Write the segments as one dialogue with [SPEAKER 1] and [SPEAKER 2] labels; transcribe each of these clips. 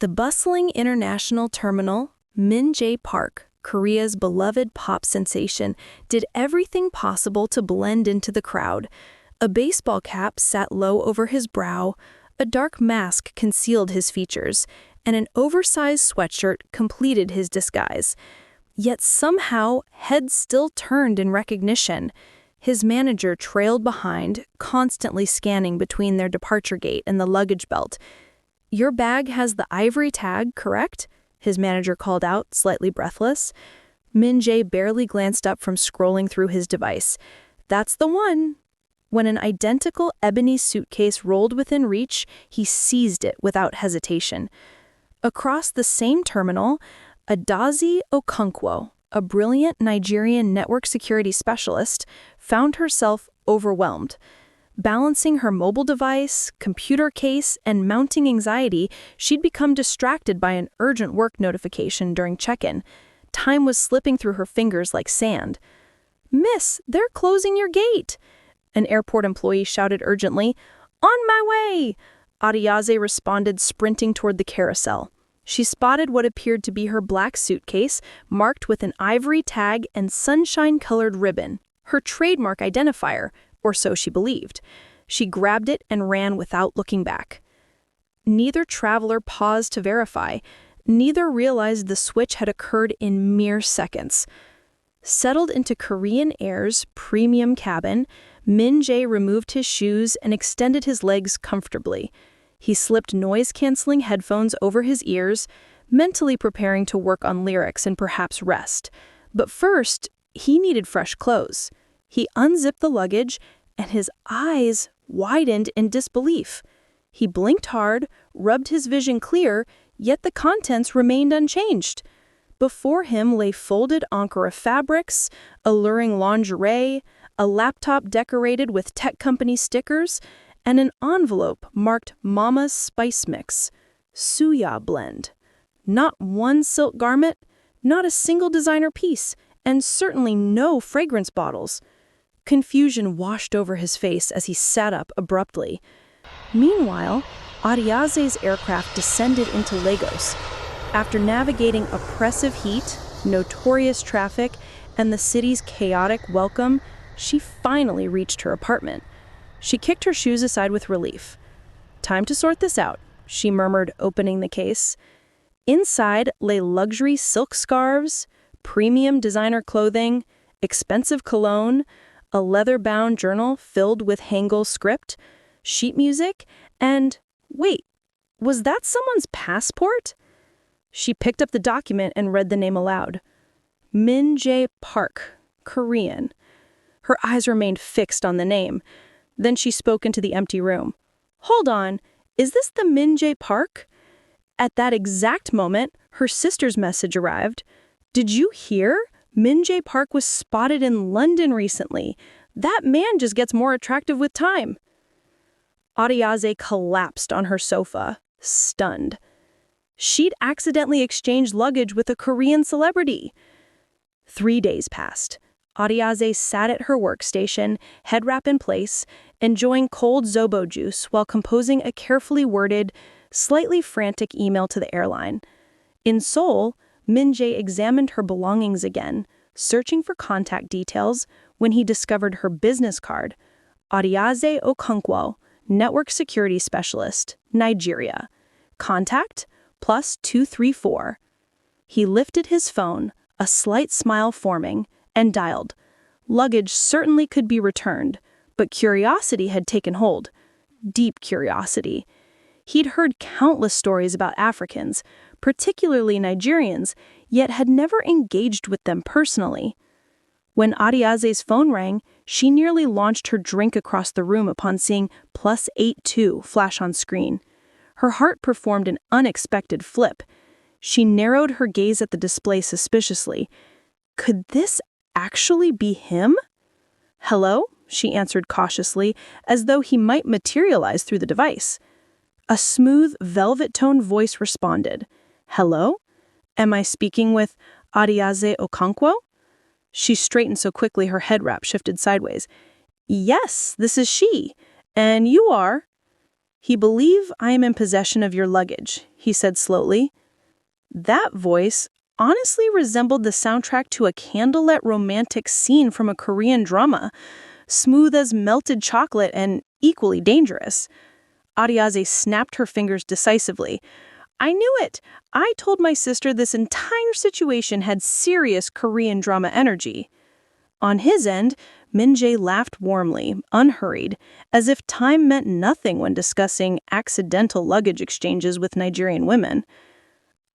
[SPEAKER 1] At the bustling international terminal, Min-jae Park, Korea's beloved pop sensation, did everything possible to blend into the crowd. A baseball cap sat low over his brow, a dark mask concealed his features, and an oversized sweatshirt completed his disguise. Yet somehow, heads still turned in recognition. His manager trailed behind, constantly scanning between their departure gate and the luggage belt. "Your bag has the ivory tag, correct?" his manager called out, slightly breathless. Min-jae barely glanced up from scrolling through his device. "That's the one." When an identical ebony suitcase rolled within reach, he seized it without hesitation. Across the same terminal, Adaeze Okonkwo, a brilliant Nigerian network security specialist, found herself overwhelmed. Balancing her mobile device, computer case, and mounting anxiety, she'd become distracted by an urgent work notification during check-in. Time was slipping through her fingers like sand. "Miss, they're closing your gate!" An airport employee shouted urgently. "On my way!" Adaeze responded, sprinting toward the carousel. She spotted what appeared to be her black suitcase, marked with an ivory tag and sunshine-colored ribbon, her trademark identifier, or so she believed. She grabbed it and ran without looking back. Neither traveler paused to verify. Neither realized the switch had occurred in mere seconds. Settled into Korean Air's premium cabin, Min-jae removed his shoes and extended his legs comfortably. He slipped noise-canceling headphones over his ears, mentally preparing to work on lyrics and perhaps rest. But first, he needed fresh clothes. He unzipped the luggage, and his eyes widened in disbelief. He blinked hard, rubbed his vision clear, yet the contents remained unchanged. Before him lay folded Ankara fabrics, alluring lingerie, a laptop decorated with tech company stickers, and an envelope marked Mama's Spice Mix, Suya Blend. Not one silk garment, not a single designer piece, and certainly no fragrance bottles. Confusion washed over his face as he sat up abruptly. Meanwhile, Adaeze's aircraft descended into Lagos. After navigating oppressive heat, notorious traffic, and the city's chaotic welcome, she finally reached her apartment. She kicked her shoes aside with relief. "Time to sort this out," she murmured, opening the case. Inside lay luxury silk scarves, premium designer clothing, expensive cologne, a leather-bound journal filled with Hangul script, sheet music, and, wait, was that someone's passport? She picked up the document and read the name aloud. Min-jae Park, Korean. Her eyes remained fixed on the name. Then she spoke into the empty room. "Hold on, is this the Min-jae Park?" At that exact moment, her sister's message arrived. "Did you hear? Min-jae Park was spotted in London recently. That man just gets more attractive with time." Adaeze collapsed on her sofa, stunned. She'd accidentally exchanged luggage with a Korean celebrity. 3 days passed. Adaeze sat at her workstation, head wrap in place, enjoying cold Zobo juice while composing a carefully worded, slightly frantic email to the airline. In Seoul, Min-jae examined her belongings again, searching for contact details, when he discovered her business card. Adaeze Okonkwo, Network Security Specialist, Nigeria. Contact +234. He lifted his phone, a slight smile forming, and dialed. Luggage certainly could be returned, but curiosity had taken hold. Deep curiosity. He'd heard countless stories about Africans, particularly Nigerians, yet had never engaged with them personally. When Adaeze's phone rang, she nearly launched her drink across the room upon seeing +82 flash on screen. Her heart performed an unexpected flip. She narrowed her gaze at the display suspiciously. Could this actually be him? "Hello?" she answered cautiously, as though he might materialize through the device. A smooth, velvet-toned voice responded. "Hello? Am I speaking with Adaeze Okonkwo?" She straightened so quickly her head wrap shifted sideways. "Yes, this is she. And you are?" "He believe I am in possession of your luggage," he said slowly. That voice honestly resembled the soundtrack to a candlelit romantic scene from a Korean drama, smooth as melted chocolate and equally dangerous. Adaeze snapped her fingers decisively. "I knew it! I told my sister this entire situation had serious Korean drama energy." On his end, Min-jae laughed warmly, unhurried, as if time meant nothing when discussing accidental luggage exchanges with Nigerian women.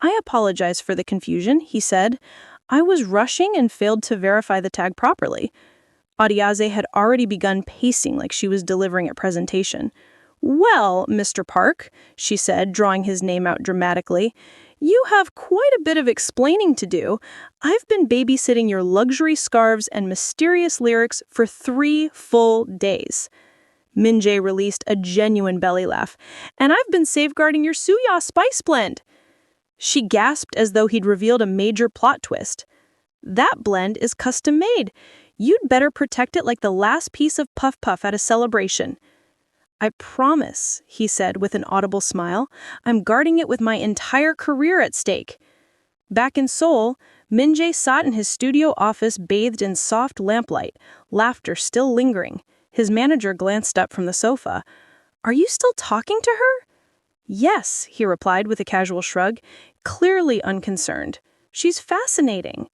[SPEAKER 1] "I apologize for the confusion," he said. "I was rushing and failed to verify the tag properly." Adaeze had already begun pacing like she was delivering a presentation. "Well, Mr. Park," she said, drawing his name out dramatically, "you have quite a bit of explaining to do. I've been babysitting your luxury scarves and mysterious lyrics for 3 full days." Min-jae released a genuine belly laugh. "And I've been safeguarding your suya spice blend." She gasped as though he'd revealed a major plot twist. "That blend is custom made. You'd better protect it like the last piece of puff puff at a celebration." "I promise," he said with an audible smile, "I'm guarding it with my entire career at stake." Back in Seoul, Min-jae sat in his studio office bathed in soft lamplight, laughter still lingering. His manager glanced up from the sofa. "Are you still talking to her?" "Yes," he replied with a casual shrug, clearly unconcerned. "She's fascinating."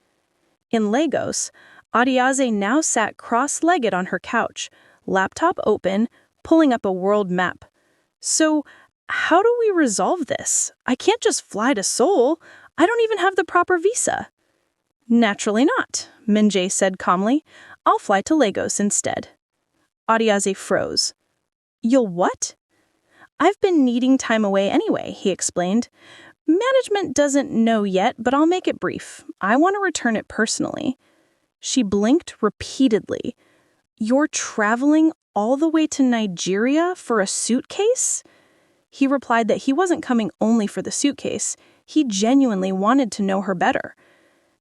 [SPEAKER 1] In Lagos, Adaeze now sat cross-legged on her couch, laptop open, pulling up a world map. "So, how do we resolve this? I can't just fly to Seoul. I don't even have the proper visa." "Naturally not," Min-jae said calmly. "I'll fly to Lagos instead." Adaeze froze. "You'll what?" "I've been needing time away anyway," he explained. "Management doesn't know yet, but I'll make it brief. I want to return it personally." She blinked repeatedly. "You're traveling all the way to Nigeria for a suitcase?" He replied that he wasn't coming only for the suitcase. He genuinely wanted to know her better.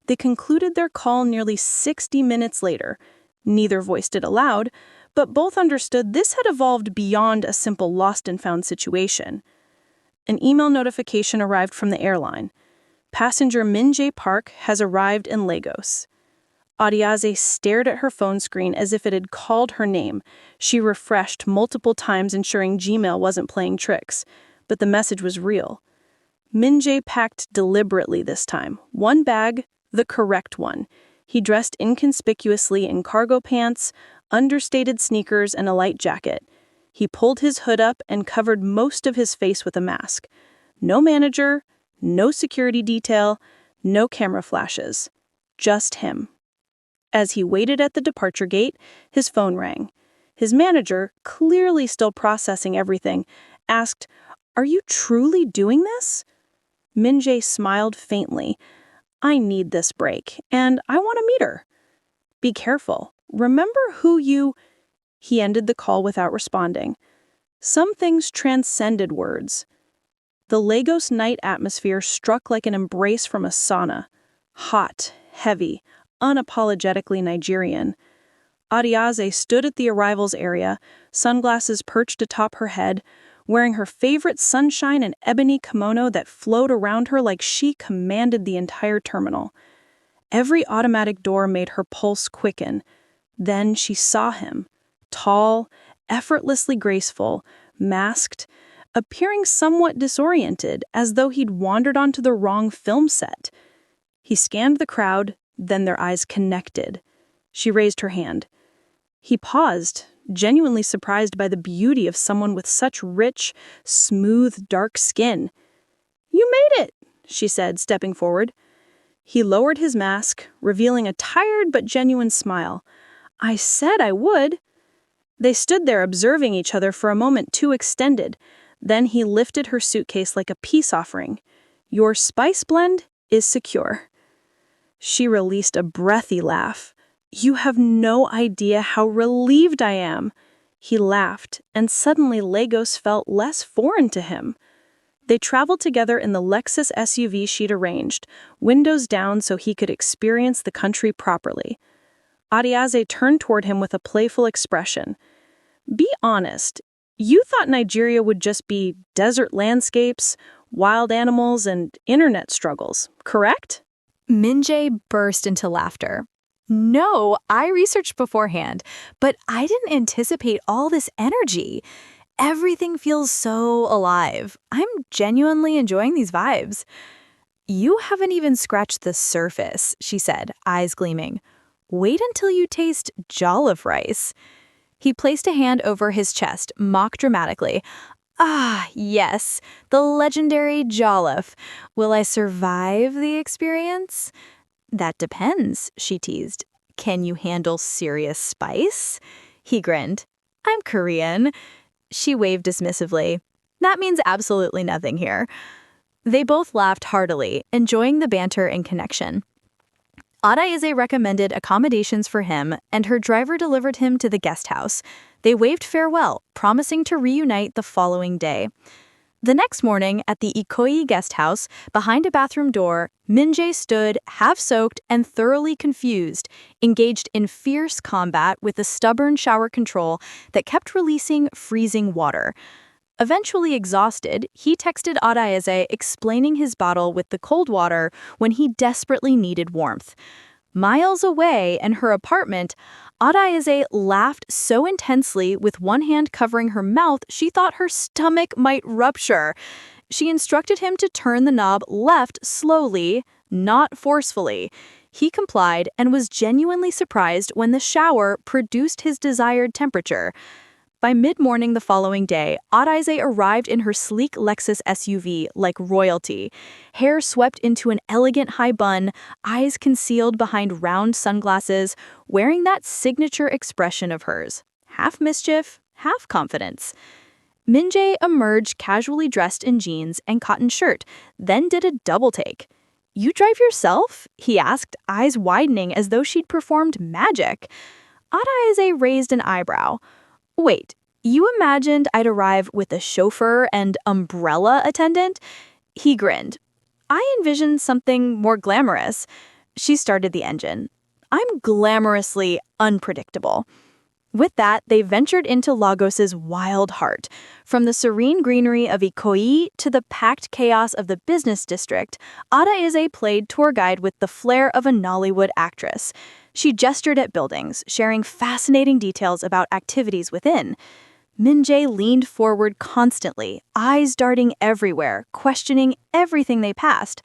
[SPEAKER 1] They concluded their call nearly 60 minutes later. Neither voiced it aloud, but both understood this had evolved beyond a simple lost-and-found situation. An email notification arrived from the airline. "Passenger Min-jae Park has arrived in Lagos." Adaeze stared at her phone screen as if it had called her name. She refreshed multiple times, ensuring Gmail wasn't playing tricks. But the message was real. Min-jae packed deliberately this time. One bag, the correct one. He dressed inconspicuously in cargo pants, understated sneakers, and a light jacket. He pulled his hood up and covered most of his face with a mask. No manager, no security detail, no camera flashes. Just him. As he waited at the departure gate, his phone rang. His manager, clearly still processing everything, asked, "Are you truly doing this?" Min-jae smiled faintly. "I need this break, and I want to meet her." "Be careful. Remember who you—" He ended the call without responding. Some things transcended words. The Lagos night atmosphere struck like an embrace from a sauna. Hot, heavy, unapologetically Nigerian. Adaeze stood at the arrivals area, sunglasses perched atop her head, wearing her favorite sunshine and ebony kimono that flowed around her like she commanded the entire terminal. Every automatic door made her pulse quicken. Then she saw him, tall, effortlessly graceful, masked, appearing somewhat disoriented, as though he'd wandered onto the wrong film set. He scanned the crowd, then their eyes connected. She raised her hand. He paused, genuinely surprised by the beauty of someone with such rich, smooth, dark skin. "You made it," she said, stepping forward. He lowered his mask, revealing a tired but genuine smile. "I said I would." They stood there observing each other for a moment too extended. Then he lifted her suitcase like a peace offering. "Your spice blend is secure." She released a breathy laugh. "You have no idea how relieved I am." He laughed, and suddenly Lagos felt less foreign to him. They traveled together in the Lexus SUV she'd arranged, windows down so he could experience the country properly. Adaeze turned toward him with a playful expression. "Be honest, You thought Nigeria would just be desert landscapes, wild animals, and internet struggles, correct?
[SPEAKER 2] Min-jae burst into laughter. No, I researched beforehand, but I didn't anticipate all this energy. Everything feels so alive. I'm genuinely enjoying these vibes. You haven't even scratched the surface, she said, eyes gleaming. Wait until you taste jollof rice. He placed a hand over his chest, mock dramatically. Ah, yes, the legendary jollof. Will I survive the experience? That depends, she teased. Can you handle serious spice? He grinned. I'm Korean. She waved dismissively. That means absolutely nothing here. They both laughed heartily, enjoying the banter and connection. Adaeze recommended accommodations for him, and her driver delivered him to the guest house. They waved farewell, promising to reunite the following day. The next morning, at the Ikoyi guest house, behind a bathroom door, Min-jae stood, half-soaked and thoroughly confused, engaged in fierce combat with a stubborn shower control that kept releasing freezing water. Eventually exhausted, he texted Adaeze explaining his battle with the cold water when he desperately needed warmth. Miles away in her apartment, Adaeze laughed so intensely with one hand covering her mouth she thought her stomach might rupture. She instructed him to turn the knob left slowly, not forcefully. He complied and was genuinely surprised when the shower produced his desired temperature. By mid-morning the following day, Adaeze arrived in her sleek Lexus SUV like royalty. Hair swept into an elegant high bun, eyes concealed behind round sunglasses, wearing that signature expression of hers. Half mischief, half confidence. Min-jae emerged casually dressed in jeans and cotton shirt, then did a double take. You drive yourself? He asked, eyes widening as though she'd performed magic. Adaeze raised an eyebrow. Wait, you imagined I'd arrive with a chauffeur and umbrella attendant? He grinned. I envisioned something more glamorous. She started the engine. I'm glamorously unpredictable. With that, they ventured into Lagos's wild heart. From the serene greenery of Ikoyi to the packed chaos of the business district, Adaeze played tour guide with the flair of a Nollywood actress. She gestured at buildings, sharing fascinating details about activities within. Min-jae leaned forward constantly, eyes darting everywhere, questioning everything they passed.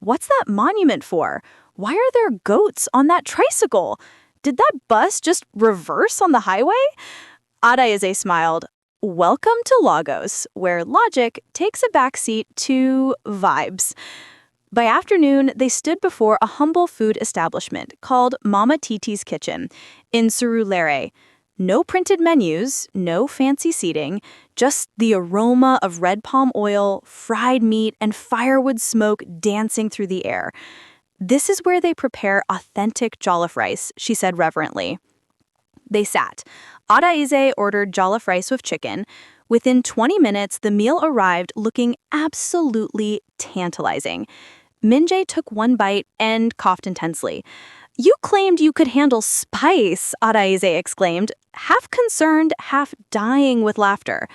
[SPEAKER 2] What's that monument for? Why are there goats on that tricycle? Did that bus just reverse on the highway? Adaeze smiled. Welcome to Lagos, where logic takes a backseat to vibes. By afternoon, they stood before a humble food establishment called Mama Titi's Kitchen in Surulere. No printed menus, no fancy seating, just the aroma of red palm oil, fried meat, and firewood smoke dancing through the air. This is where they prepare authentic jollof rice, she said reverently. They sat. Adaeze ordered jollof rice with chicken. Within 20 minutes, the meal arrived looking absolutely tantalizing. Min-jae took one bite and coughed intensely. You claimed you could handle spice, Adaeze exclaimed, half concerned, half dying with laughter.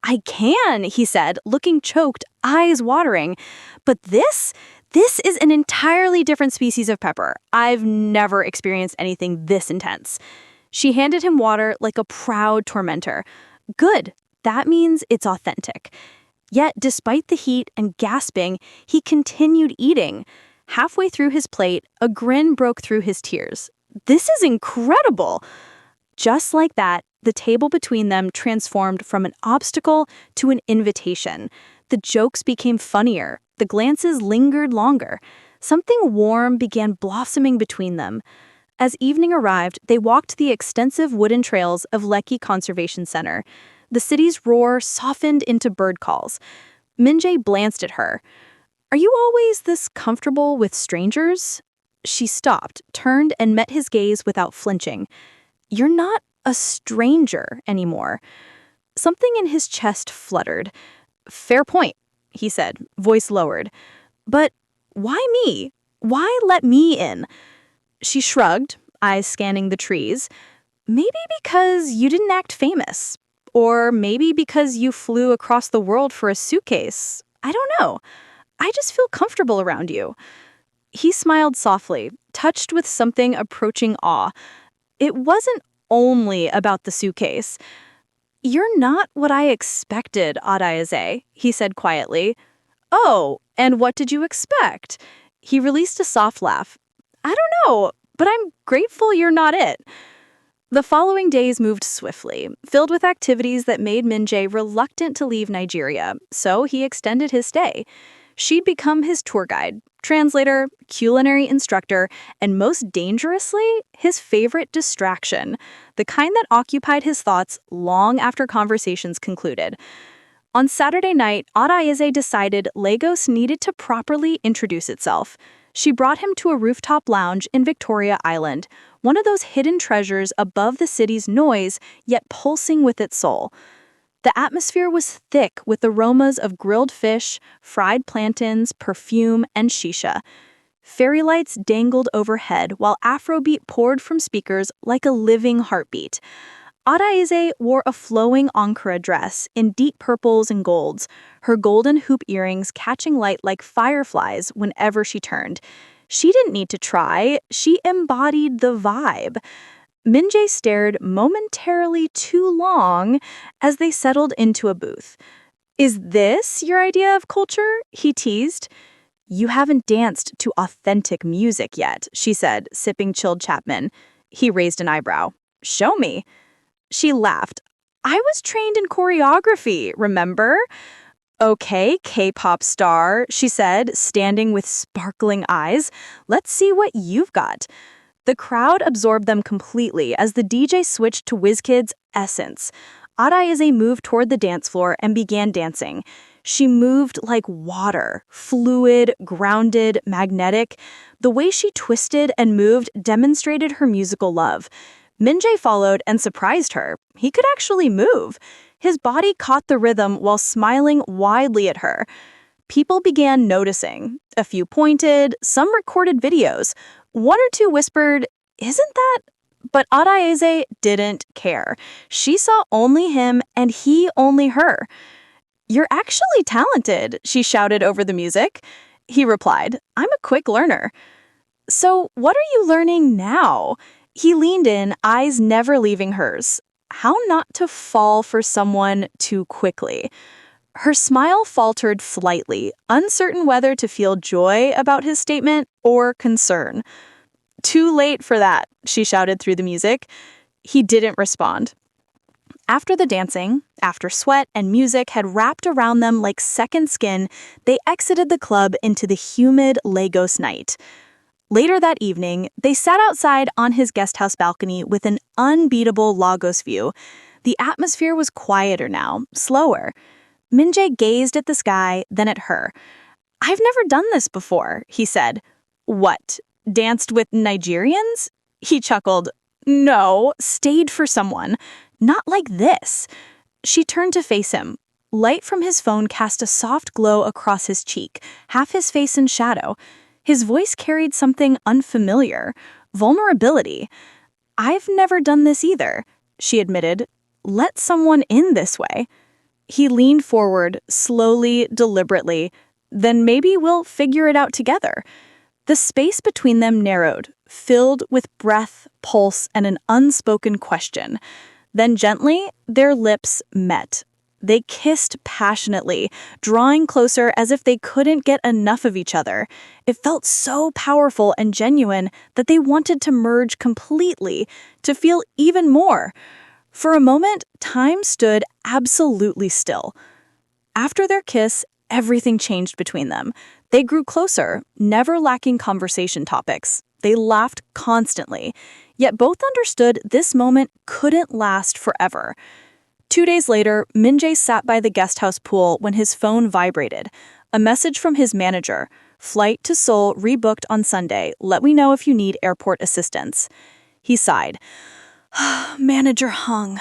[SPEAKER 2] I can, he said, looking choked, eyes watering. But this is an entirely different species of pepper. I've never experienced anything this intense. She handed him water like a proud tormentor. Good, that means it's authentic. Yet, despite the heat and gasping, he continued eating. Halfway through his plate, a grin broke through his tears. This is incredible! Just like that, the table between them transformed from an obstacle to an invitation. The jokes became funnier. The glances lingered longer. Something warm began blossoming between them. As evening arrived, they walked the extensive wooden trails of Lekki Conservation Center. The city's roar softened into bird calls. Min-jae glanced at her. Are you always this comfortable with strangers? She stopped, turned, and met his gaze without flinching. You're not a stranger anymore. Something in his chest fluttered. Fair point, he said, voice lowered. But why me? Why let me in? She shrugged, eyes scanning the trees. Maybe because you didn't act famous. Or maybe because you flew across the world for a suitcase. I don't know. I just feel comfortable around you." He smiled softly, touched with something approaching awe. It wasn't only about the suitcase. "You're not what I expected, Adaeze," he said quietly. "Oh, and what did you expect?" He released a soft laugh. "I don't know, but I'm grateful you're not it." The following days moved swiftly, filled with activities that made Min-jae reluctant to leave Nigeria, so he extended his stay. She'd become his tour guide, translator, culinary instructor, and most dangerously, his favorite distraction, the kind that occupied his thoughts long after conversations concluded. On Saturday night, Adaeze decided Lagos needed to properly introduce itself. She brought him to a rooftop lounge in Victoria Island, one of those hidden treasures above the city's noise, yet pulsing with its soul. The atmosphere was thick with aromas of grilled fish, fried plantains, perfume, and shisha. Fairy lights dangled overhead while Afrobeat poured from speakers like a living heartbeat. Adaeze wore a flowing Ankara dress in deep purples and golds, her golden hoop earrings catching light like fireflies whenever she turned. She didn't need to try, she embodied the vibe. Min-jae stared momentarily too long as they settled into a booth. "Is this your idea of culture?" he teased. "You haven't danced to authentic music yet," she said, sipping chilled Chapman. He raised an eyebrow. "Show me." She laughed. "I was trained in choreography, remember?" "Okay, K-pop star," she said, standing with sparkling eyes. "Let's see what you've got." The crowd absorbed them completely as the DJ switched to WizKid's Essence. Adaeze moved toward the dance floor and began dancing. She moved like water, fluid, grounded, magnetic. The way she twisted and moved demonstrated her musical love. Min-jae followed and surprised her. He could actually move. His body caught the rhythm while smiling widely at her. People began noticing. A few pointed, some recorded videos. One or two whispered, "Isn't that?" But Adaeze didn't care. She saw only him and he only her. "You're actually talented," she shouted over the music. He replied, "I'm a quick learner." "So what are you learning now?" He leaned in, eyes never leaving hers. How not to fall for someone too quickly. Her smile faltered slightly, uncertain whether to feel joy about his statement or concern. "Too late for that," she shouted through the music. He didn't respond. After the dancing, after sweat and music had wrapped around them like second skin, they exited the club into the humid Lagos night. Later that evening, they sat outside on his guesthouse balcony with an unbeatable Lagos view. The atmosphere was quieter now, slower. Min-jae gazed at the sky, then at her. "I've never done this before," he said. "What? Danced with Nigerians?" He chuckled. "No, stayed for someone. Not like this." She turned to face him. Light from his phone cast a soft glow across his cheek, half his face in shadow. His voice carried something unfamiliar, vulnerability. "I've never done this either," she admitted. "Let someone in this way." He leaned forward, slowly, deliberately. "Then maybe we'll figure it out together." The space between them narrowed, filled with breath, pulse, and an unspoken question. Then gently, their lips met. They kissed passionately, drawing closer as if they couldn't get enough of each other. It felt so powerful and genuine that they wanted to merge completely, to feel even more. For a moment, time stood absolutely still. After their kiss, everything changed between them. They grew closer, never lacking conversation topics. They laughed constantly, yet both understood this moment couldn't last forever. 2 days later, Min-jae sat by the guesthouse pool when his phone vibrated. A message from his manager. "Flight to Seoul rebooked on Sunday. Let me know if you need airport assistance." He sighed. Manager hung.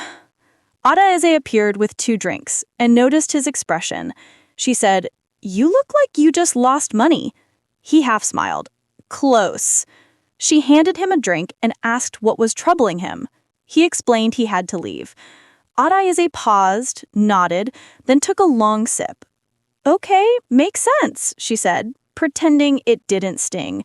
[SPEAKER 2] Adaeze appeared with 2 drinks and noticed his expression. She said, "You look like you just lost money." He half smiled. "Close." She handed him a drink and asked what was troubling him. He explained he had to leave. Adaeze paused, nodded, then took a long sip. "Okay, makes sense," she said, pretending it didn't sting.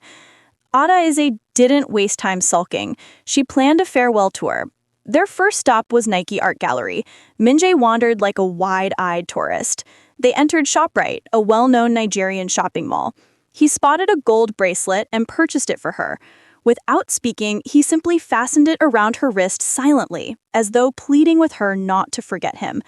[SPEAKER 2] Adaeze didn't waste time sulking. She planned a farewell tour. Their first stop was Nike Art Gallery. Min-jae wandered like a wide-eyed tourist. They entered ShopRite, a well-known Nigerian shopping mall. He spotted a gold bracelet and purchased it for her. Without speaking, he simply fastened it around her wrist silently, as though pleading with her not to forget him.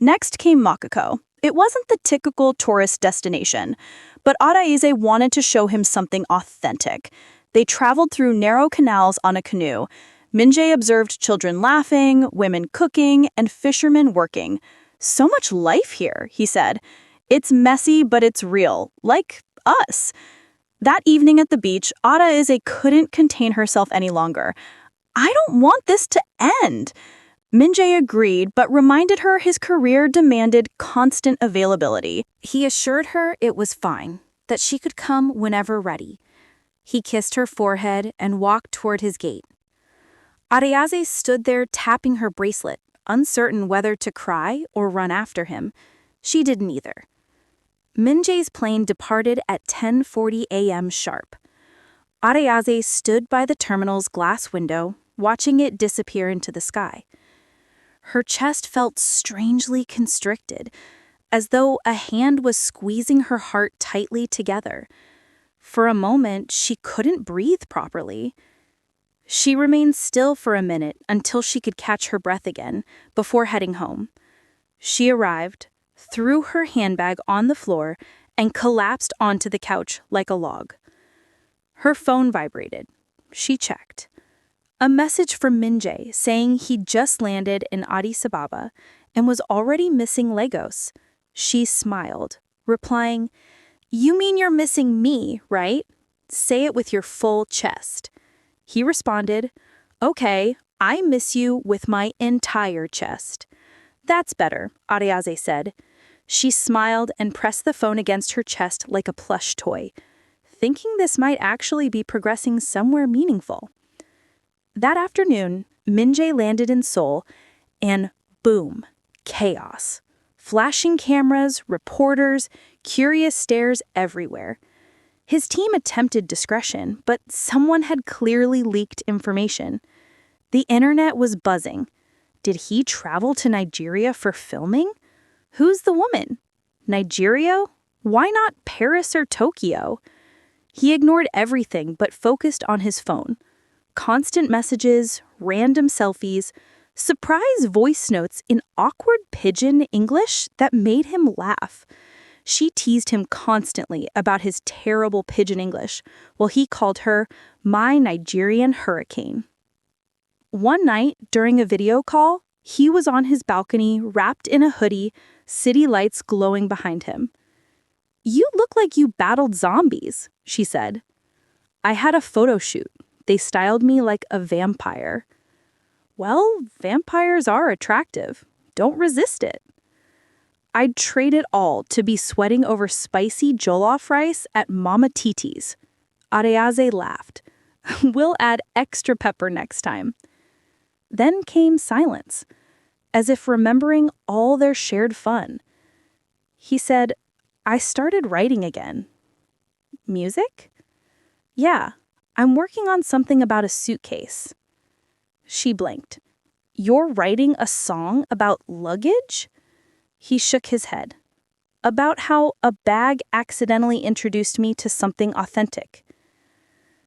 [SPEAKER 2] Next came Makako. It wasn't the typical tourist destination, but Adaeze wanted to show him something authentic. They traveled through narrow canals on a canoe. Min-jae observed children laughing, women cooking, and fishermen working. "So much life here," he said. "It's messy, but it's real, like us." That evening at the beach, Adaeze couldn't contain herself any longer. "I don't want this to end." Min-jae agreed, but reminded her his career demanded constant availability.
[SPEAKER 1] He assured her it was fine, that she could come whenever ready. He kissed her forehead and walked toward his gate. Adaeze stood there tapping her bracelet, uncertain whether to cry or run after him. She did neither. Min-jae's plane departed at 10:40 a.m. sharp. Adaeze stood by the terminal's glass window, watching it disappear into the sky. Her chest felt strangely constricted, as though a hand was squeezing her heart tightly together. For a moment, she couldn't breathe properly. She remained still for a minute until she could catch her breath again, before heading home. She arrived, threw her handbag on the floor, and collapsed onto the couch like a log. Her phone vibrated. She checked. A message from Min-jae saying he'd just landed in Addis Ababa and was already missing Lagos. She smiled, replying, "You mean you're missing me, right? Say it with your full chest." He responded, "Okay, I miss you with my entire chest." "That's better," Adaeze said. She smiled and pressed the phone against her chest like a plush toy, thinking this might actually be progressing somewhere meaningful. That afternoon, Min-jae landed in Seoul, and boom, chaos. Flashing cameras, reporters, curious stares everywhere. His team attempted discretion, but someone had clearly leaked information. The internet was buzzing. Did he travel to Nigeria for filming? Who's the woman? Nigeria? Why not Paris or Tokyo? He ignored everything but focused on his phone. Constant messages, random selfies, surprise voice notes in awkward pidgin English that made him laugh. She teased him constantly about his terrible pidgin English, while he called her my Nigerian hurricane. One night, during a video call, he was on his balcony, wrapped in a hoodie, city lights glowing behind him. "You look like you battled zombies," she said. "I had a photo shoot. They styled me like a vampire." "Well, vampires are attractive. Don't resist it." "I'd trade it all to be sweating over spicy jollof rice at Mama Titi's." Adaeze laughed. "We'll add extra pepper next time." Then came silence, as if remembering all their shared fun. He said, "I started writing again." "Music?" "Yeah. I'm working on something about a suitcase." She blinked. "You're writing a song about luggage?" He shook his head. "About how a bag accidentally introduced me to something authentic."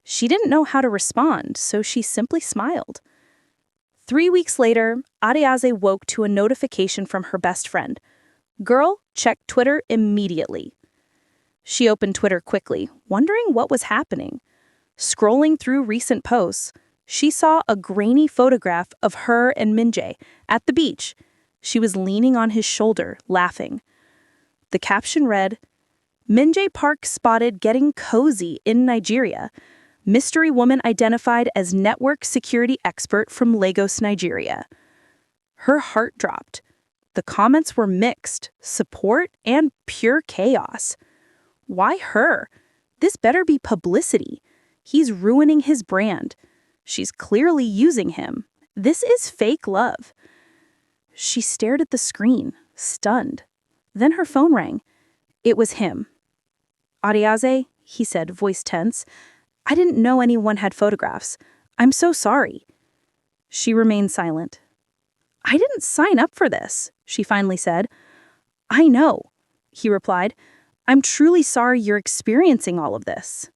[SPEAKER 1] She didn't know how to respond, so she simply smiled. 3 weeks later, Adaeze woke to a notification from her best friend. "Girl, check Twitter immediately." She opened Twitter quickly, wondering what was happening. Scrolling through recent posts, she saw a grainy photograph of her and Min-jae at the beach. She was leaning on his shoulder, laughing. The caption read, "Min-jae Park spotted getting cozy in Nigeria. Mystery woman identified as network security expert from Lagos, Nigeria." Her heart dropped. The comments were mixed, support and pure chaos. Why her? This better be publicity. He's ruining his brand. She's clearly using him. This is fake love. She stared at the screen, stunned. Then her phone rang. It was him. "Adaeze," he said, voice tense. "I didn't know anyone had photographs. I'm so sorry." She remained silent. "I didn't sign up for this," she finally said. "I know," he replied. "I'm truly sorry you're experiencing all of this."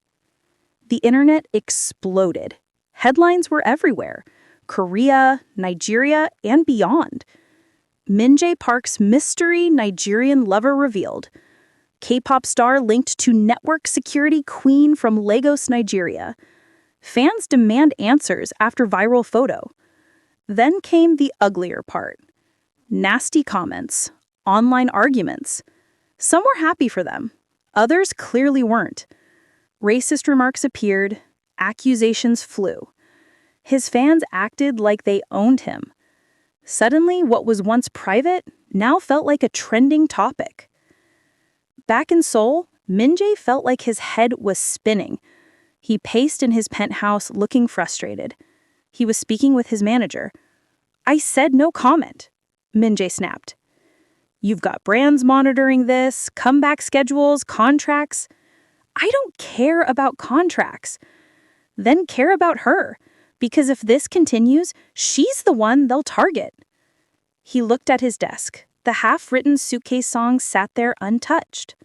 [SPEAKER 1] The internet exploded. Headlines were everywhere. Korea, Nigeria, and beyond. Min-jae Park's mystery Nigerian lover revealed. K-pop star linked to network security queen from Lagos, Nigeria. Fans demand answers after viral photo. Then came the uglier part. Nasty comments, online arguments. Some were happy for them. Others clearly weren't. Racist remarks appeared. Accusations flew. His fans acted like they owned him. Suddenly, what was once private now felt like a trending topic. Back in Seoul, Min-jae felt like his head was spinning. He paced in his penthouse looking frustrated. He was speaking with his manager. "I said no comment," Min-jae snapped. "You've got brands monitoring this, comeback schedules, contracts." "I don't care about contracts." "Then care about her, because if this continues, she's the one they'll target." He looked at his desk. The half-written suitcase song sat there untouched.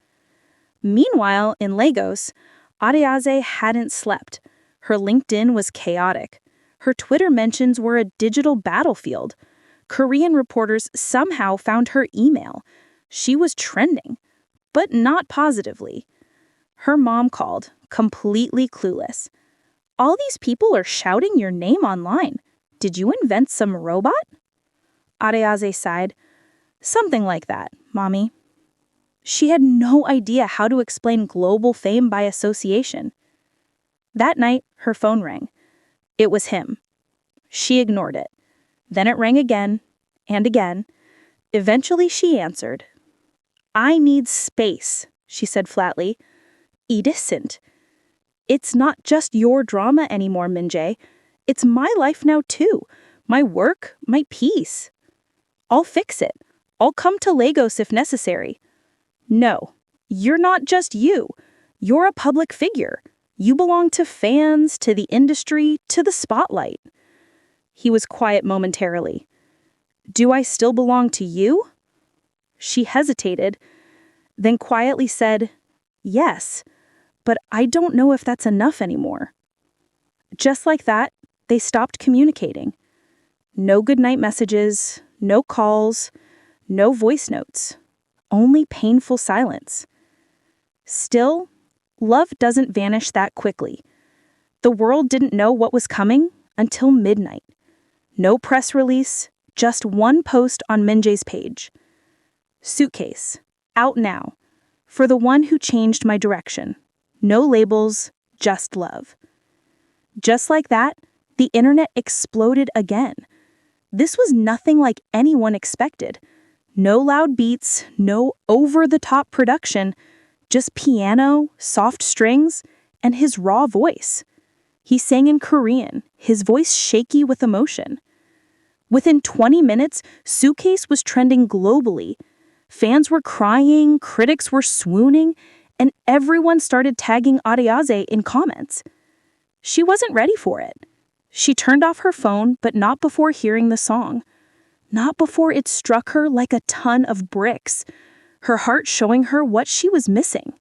[SPEAKER 1] Meanwhile, in Lagos, Adaeze hadn't slept. Her LinkedIn was chaotic. Her Twitter mentions were a digital battlefield. Korean reporters somehow found her email. She was trending, but not positively. Her mom called, completely clueless. "All these people are shouting your name online. Did you invent some robot?" Adaeze sighed. "Something like that, Mommy." She had no idea how to explain global fame by association. That night, her phone rang. It was him. She ignored it. Then it rang again and again. Eventually, she answered. "I need space," she said flatly. "It isn't. It's not just your drama anymore, Min-jae. It's my life now too. My work, my peace. I'll fix it. I'll come to Lagos if necessary." "No, you're not just you. You're a public figure. You belong to fans, to the industry, to the spotlight." He was quiet momentarily. "Do I still belong to you?" She hesitated, then quietly said, "Yes, but I don't know if that's enough anymore." Just like that, they stopped communicating. No goodnight messages, no calls, no voice notes, only painful silence. Still, love doesn't vanish that quickly. The world didn't know what was coming until midnight. No press release, just one post on Min-jae's page. "Suitcase, out now. For the one who changed my direction. No labels, just love." Just like that, the internet exploded again. This was nothing like anyone expected. No loud beats, no over-the-top production, just piano, soft strings, and his raw voice. He sang in Korean, his voice shaky with emotion. Within 20 minutes, Suitcase was trending globally. Fans were crying, critics were swooning, and everyone started tagging Adaeze in comments. She wasn't ready for it. She turned off her phone, but not before hearing the song. Not before it struck her like a ton of bricks, her heart showing her what she was missing.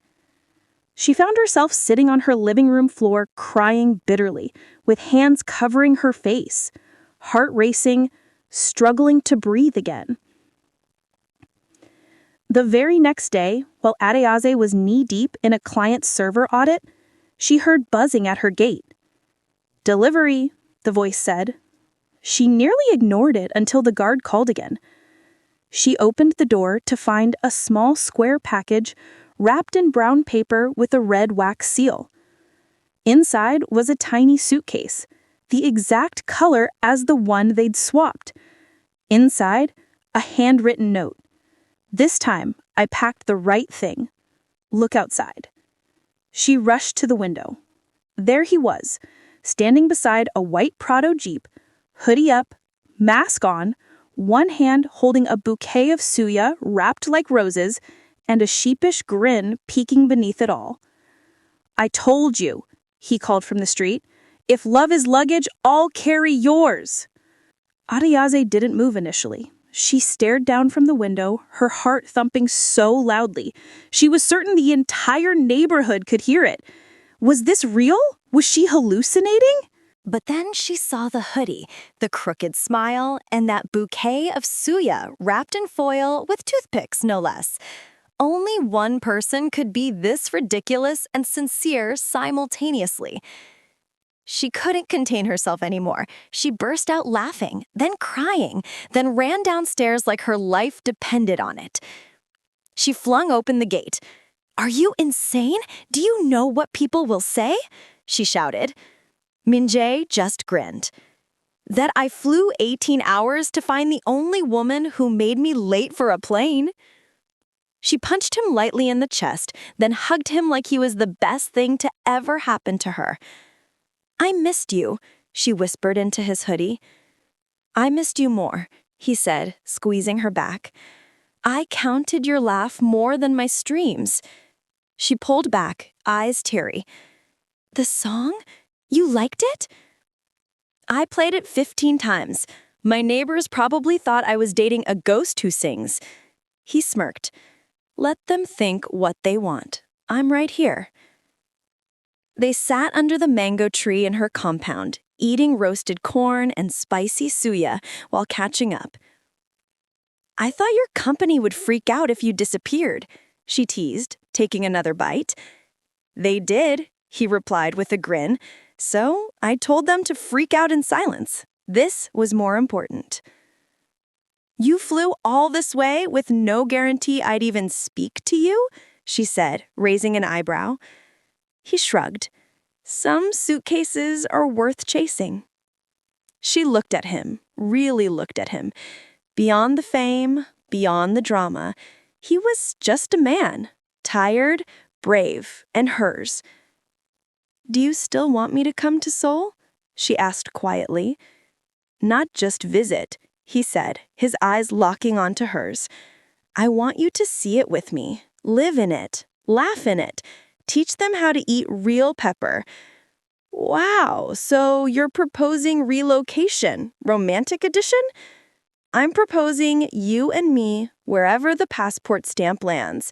[SPEAKER 1] She found herself sitting on her living room floor crying bitterly, with hands covering her face, heart racing, struggling to breathe again. The very next day, while Adaeze was knee-deep in a client server audit, she heard buzzing at her gate. "Delivery," the voice said. She nearly ignored it until the guard called again. She opened the door to find a small square package wrapped in brown paper with a red wax seal. Inside was a tiny suitcase, the exact color as the one they'd swapped. Inside, a handwritten note. "This time, I packed the right thing. Look outside." She rushed to the window. There he was, standing beside a white Prado Jeep, hoodie up, mask on,
[SPEAKER 3] one hand holding a bouquet of suya wrapped like roses, and a sheepish grin peeking beneath it all. "I told you," he called from the street. "If love is luggage, I'll carry yours." Adaeze didn't move initially. She stared down from the window, her heart thumping so loudly. She was certain the entire neighborhood could hear it. Was this real? Was she hallucinating?
[SPEAKER 2] But then she saw the hoodie, the crooked smile, and that bouquet of suya wrapped in foil with toothpicks, no less. Only one person could be this ridiculous and sincere simultaneously. She couldn't contain herself anymore. She burst out laughing, then crying, then ran downstairs like her life depended on it. She flung open the gate. "Are you insane? Do you know what people will say?" she shouted. Min-jae just grinned. "That I flew 18 hours to find the only woman who made me late for a plane." She punched him lightly in the chest, then hugged him like he was the best thing to ever happen to her. "I missed you," she whispered into his hoodie. "I missed you more," he said, squeezing her back. "I counted your laugh more than my streams." She pulled back, eyes teary. "The song? You liked it?" "I played it 15 times. My neighbors probably thought I was dating a ghost who sings." He smirked. "Let them think what they want. I'm right here." They sat under the mango tree in her compound, eating roasted corn and spicy suya while catching up. "I thought your company would freak out if you disappeared," she teased, taking another bite. "They did," he replied with a grin. "So I told them to freak out in silence. This was more important." "You flew all this way with no guarantee I'd even speak to you?" she said, raising an eyebrow. He shrugged. "Some suitcases are worth chasing." She looked at him, really looked at him. Beyond the fame, beyond the drama, he was just a man, tired, brave, and hers. "Do you still want me to come to Seoul?" she asked quietly. "Not just visit," he said, his eyes locking onto hers. "I want you to see it with me, live in it, laugh in it, teach them how to eat real pepper." "Wow, so you're proposing relocation, romantic edition?" "I'm proposing you and me wherever the passport stamp lands."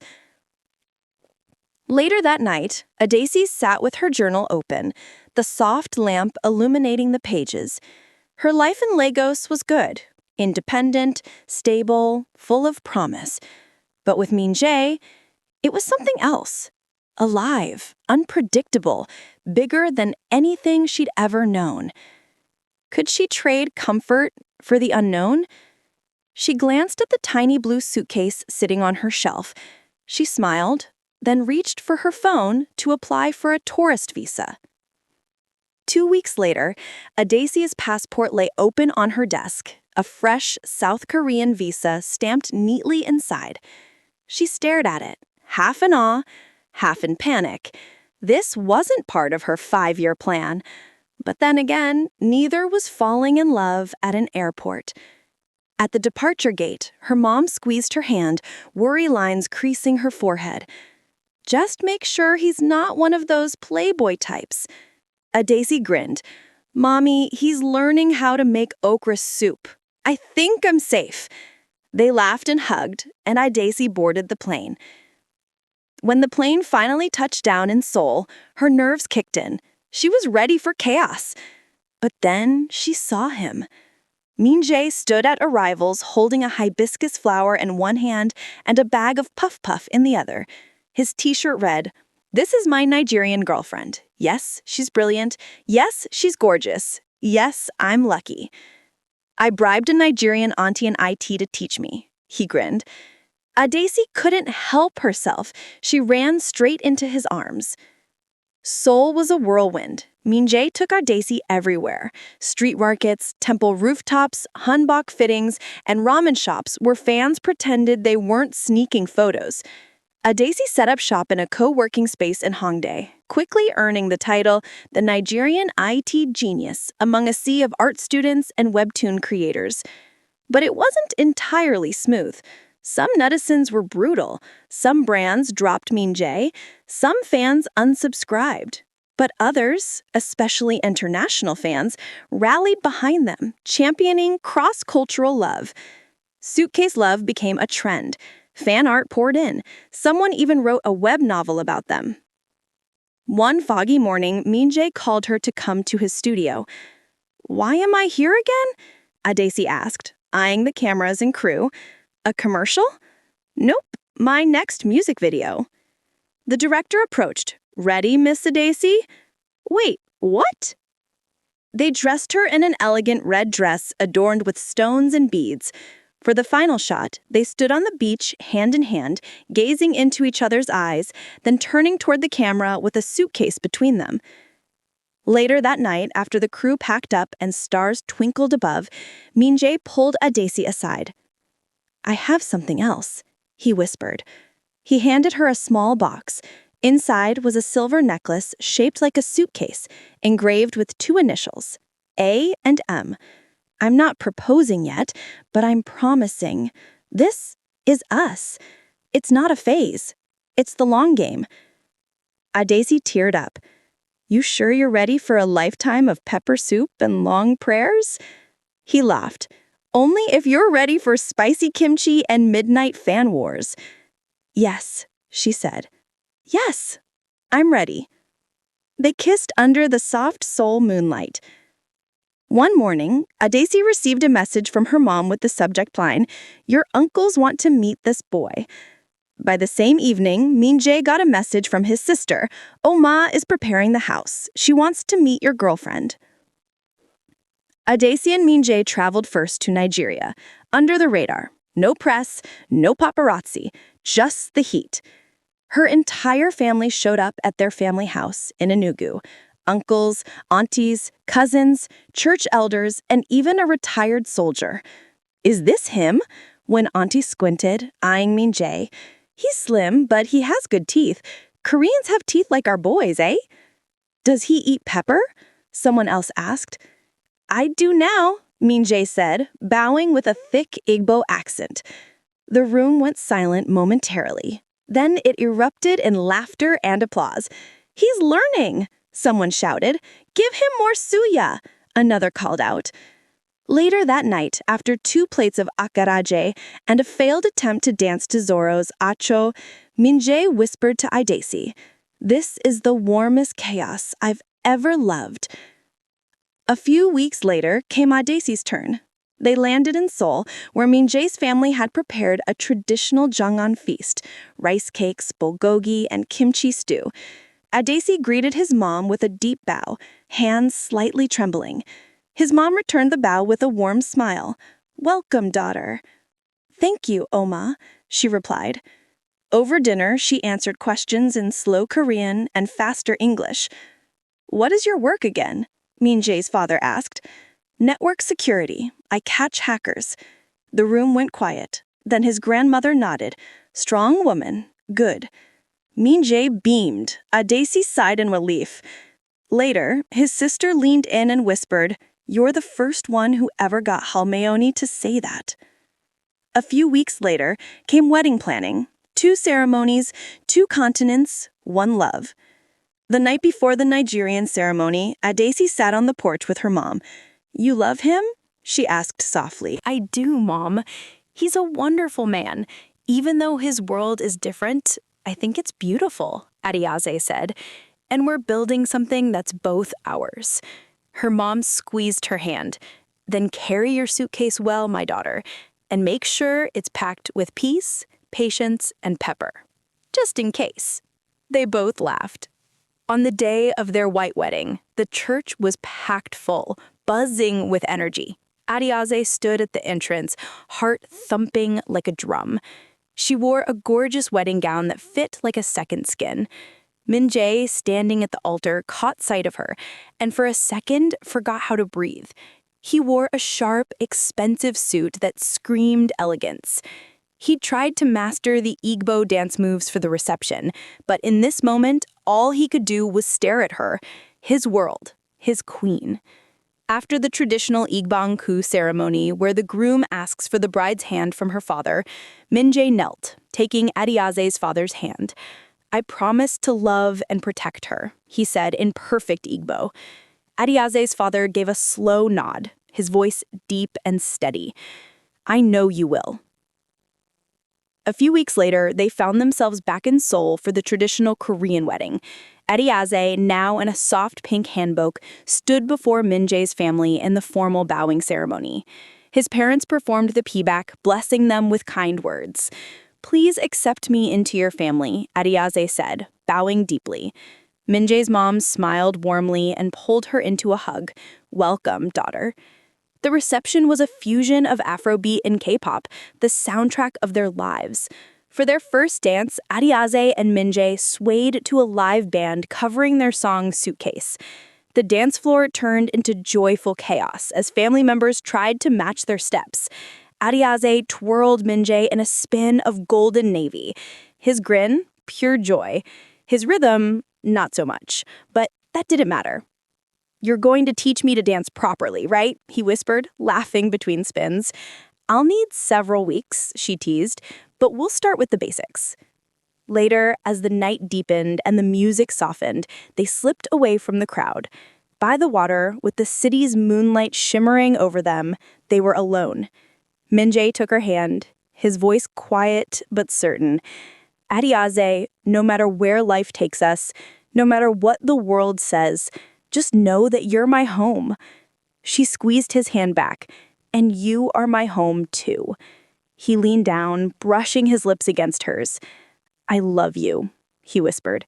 [SPEAKER 2] Later that night, Adaeze sat with her journal open, the soft lamp illuminating the pages. Her life in Lagos was good, independent, stable, full of promise. But with Min-jae, it was something else. Alive, unpredictable, bigger than anything she'd ever known. Could she trade comfort for the unknown? She glanced at the tiny blue suitcase sitting on her shelf. She smiled, then reached for her phone to apply for a tourist visa. 2 weeks later, Adaeze's passport lay open on her desk, a fresh South Korean visa stamped neatly inside. She stared at it, half in awe, half in panic. This wasn't part of her 5-year plan. But then again, neither was falling in love at an airport. At the departure gate, her mom squeezed her hand, worry lines creasing her forehead. "Just make sure he's not one of those playboy types." Adaeze grinned. "Mommy, he's learning how to make okra soup. I think I'm safe." They laughed and hugged, and Adaeze boarded the plane. When the plane finally touched down in Seoul, her nerves kicked in. She was ready for chaos. But then she saw him. Min-jae stood at arrivals holding a hibiscus flower in one hand and a bag of puff puff in the other. His t-shirt read, "This is my Nigerian girlfriend. Yes, she's brilliant. Yes, she's gorgeous. Yes, I'm lucky. I bribed a Nigerian auntie in IT to teach me." He grinned. Adaeze couldn't help herself. She ran straight into his arms. Seoul was a whirlwind. Min-jae took Adaeze everywhere. Street markets, temple rooftops, hanbok fittings, and ramen shops where fans pretended they weren't sneaking photos. Adaeze set up shop in a co-working space in Hongdae, quickly earning the title the Nigerian IT genius among a sea of art students and webtoon creators.
[SPEAKER 3] But it wasn't entirely smooth. Some netizens were brutal, some brands dropped Min-jae, some fans unsubscribed. But others, especially international fans, rallied behind them, championing cross-cultural love. Suitcase love became a trend. Fan art poured in. Someone even wrote a web novel about them. One foggy morning, Min-jae called her to come to his studio. "Why am I here again?" Adaeze asked, eyeing the cameras and crew. "A commercial?" "Nope, my next music video." The director approached. "Ready, Miss Adaeze?" "Wait, what?" They dressed her in an elegant red dress adorned with stones and beads. For the final shot, they stood on the beach hand in hand, gazing into each other's eyes, then turning toward the camera with a suitcase between them. Later that night, after the crew packed up and stars twinkled above, Min-jae pulled Adaeze aside. "I have something else," he whispered. He handed her a small box. Inside was a silver necklace shaped like a suitcase, engraved with two initials, A and M. "I'm not proposing yet, but I'm promising. This is us. It's not a phase. It's the long game." Adaeze teared up. "You sure you're ready for a lifetime of pepper soup and long prayers?" He laughed. "Only if you're ready for spicy kimchi and midnight fan wars." "Yes," she said. "Yes, I'm ready." They kissed under the soft Seoul moonlight. One morning, Adaeze received a message from her mom with the subject line, "Your uncles want to meet this boy." By the same evening, Min-jae got a message from his sister. "Oma is preparing the house. She wants to meet your girlfriend." Adaeze and Min-jae traveled first to Nigeria, under the radar. No press, no paparazzi, just the heat. Her entire family showed up at their family house in Enugu. Uncles, aunties, cousins, church elders, and even a retired soldier. "Is this him?" When Auntie squinted, eyeing Min-jae. "He's slim, but he has good teeth. Koreans have teeth like our boys, eh?" "Does he eat pepper?" Someone else asked. "I do now," Min-jae said, bowing with a thick Igbo accent. The room went silent momentarily. Then it erupted in laughter and applause. "He's learning," someone shouted. "Give him more suya," another called out. Later that night, after 2 plates of akaraje and a failed attempt to dance to Zoro's acho, Min-jae whispered to Adaeze, "This is the warmest chaos I've ever loved." A few weeks later came Adaeze's turn. They landed in Seoul, where Min-jae's family had prepared a traditional Jeongan feast, rice cakes, bulgogi, and kimchi stew. Adaeze greeted his mom with a deep bow, hands slightly trembling. His mom returned the bow with a warm smile. "Welcome, daughter." "Thank you, Oma," she replied. Over dinner, she answered questions in slow Korean and faster English. "What is your work again?" Min-jae's father asked. "Network security. I catch hackers." The room went quiet. Then his grandmother nodded. "Strong woman. Good." Min-jae beamed. Adaeze sighed in relief. Later, his sister leaned in and whispered, "You're the first one who ever got Halmeoni to say that." A few weeks later came wedding planning. 2 ceremonies, 2 continents, 1 love. The night before the Nigerian ceremony, Adaeze sat on the porch with her mom. "You love him?" she asked softly.
[SPEAKER 1] "I do, Mom. He's a wonderful man. Even though his world is different, I think it's beautiful," Adaeze said. "And we're building something that's both ours." Her mom squeezed her hand. "Then carry your suitcase well, my daughter, and make sure it's packed with peace, patience, and pepper. Just in case." They both laughed. On the day of their white wedding, the church was packed full, buzzing with energy. Adaeze stood at the entrance, heart thumping like a drum. She wore a gorgeous wedding gown that fit like a second skin. Min-jae, standing at the altar, caught sight of her, and for a second forgot how to breathe. He wore a sharp, expensive suit that screamed elegance. He'd tried to master the Igbo dance moves for the reception, but in this moment, all he could do was stare at her, his world, his queen. After the traditional Igbang-ku ceremony, where the groom asks for the bride's hand from her father, Min-jae knelt, taking Adaeze's father's hand. "I promise to love and protect her," he said in perfect Igbo. Adaeze's father gave a slow nod, his voice deep and steady. "I know you will." A few weeks later, they found themselves back in Seoul for the traditional Korean wedding. Adaeze, now in a soft pink hanbok, stood before Min-jae's family in the formal bowing ceremony. His parents performed the pibak, blessing them with kind words. "Please accept me into your family," Adaeze said, bowing deeply. Min-jae's mom smiled warmly and pulled her into a hug. "Welcome, daughter." The reception was a fusion of Afrobeat and K-pop, the soundtrack of their lives. For their first dance, Adaeze and Min-jae swayed to a live band covering their song Suitcase. The dance floor turned into joyful chaos as family members tried to match their steps. Adaeze twirled Min-jae in a spin of golden navy. His grin, pure joy. His rhythm, not so much. But that didn't matter. "You're going to teach me to dance properly, right?" he whispered, laughing between spins. "I'll need several weeks," she teased, "but we'll start with the basics." Later, as the night deepened and the music softened, they slipped away from the crowd. By the water, with the city's moonlight shimmering over them, they were alone. Min-jae took her hand, his voice quiet but certain. "Adaeze, no matter where life takes us, no matter what the world says, just know that you're my home." She squeezed his hand back. "And you are my home, too." He leaned down, brushing his lips against hers. "I love you," he whispered.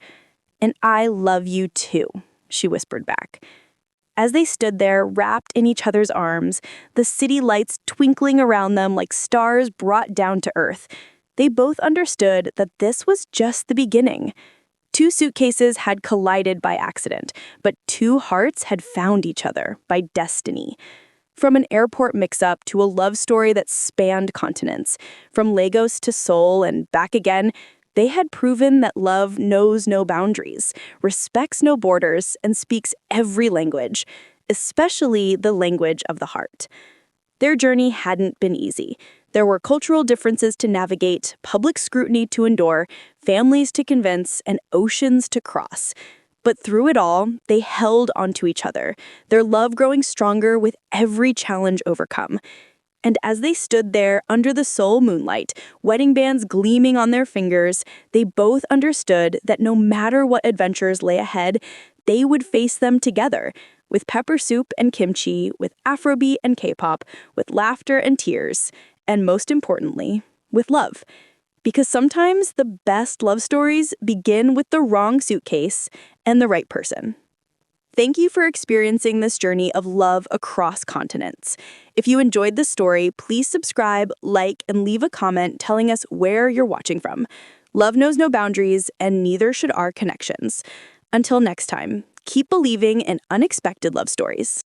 [SPEAKER 1] "And I love you, too," she whispered back. As they stood there, wrapped in each other's arms, the city lights twinkling around them like stars brought down to earth, they both understood that this was just the beginning. Two suitcases had collided by accident, but two hearts had found each other by destiny. From an airport mix-up to a love story that spanned continents, from Lagos to Seoul and back again, they had proven that love knows no boundaries, respects no borders, and speaks every language, especially the language of the heart. Their journey hadn't been easy. There were cultural differences to navigate, public scrutiny to endure, families to convince, and oceans to cross. But through it all, they held onto each other, their love growing stronger with every challenge overcome. And as they stood there under the Seoul moonlight, wedding bands gleaming on their fingers, they both understood that no matter what adventures lay ahead, they would face them together, with pepper soup and kimchi, with Afrobeat and K-pop, with laughter and tears, and most importantly, with love. Because sometimes the best love stories begin with the wrong suitcase and the right person. Thank you for experiencing this journey of love across continents. If you enjoyed this story, please subscribe, like, and leave a comment telling us where you're watching from. Love knows no boundaries, and neither should our connections. Until next time, keep believing in unexpected love stories.